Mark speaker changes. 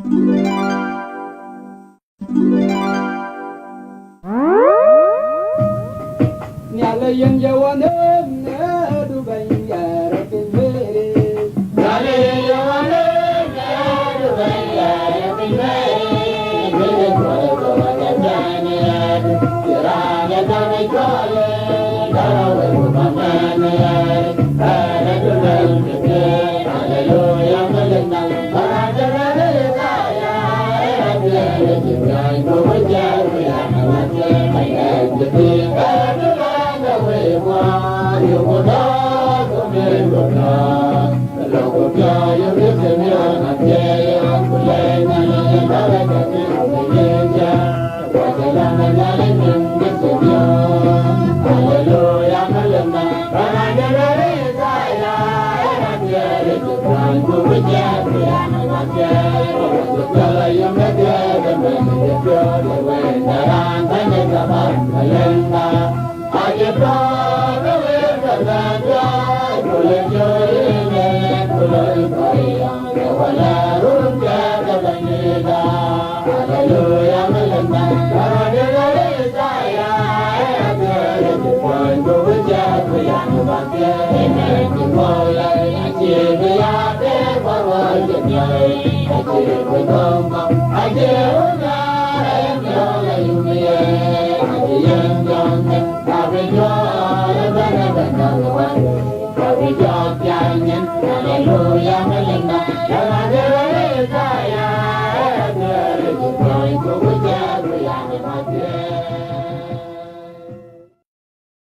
Speaker 1: nhà lấy yên dâu anh em du bay nhà ra kinh mê nhà lấy yên dâu anh em du bay nhà ra kinh mê mê cô cô anh em nhà nhà ra nhà ra nhà cho lên đó về một con nhà ra du bay nhà hallelujah hallelujah ra ra ra ya ra chim gai cô với cha với anh em mày emจะđi cả nước Hãy subscribe cho kênh Ghiền Mì Gõ để không bỏ lỡ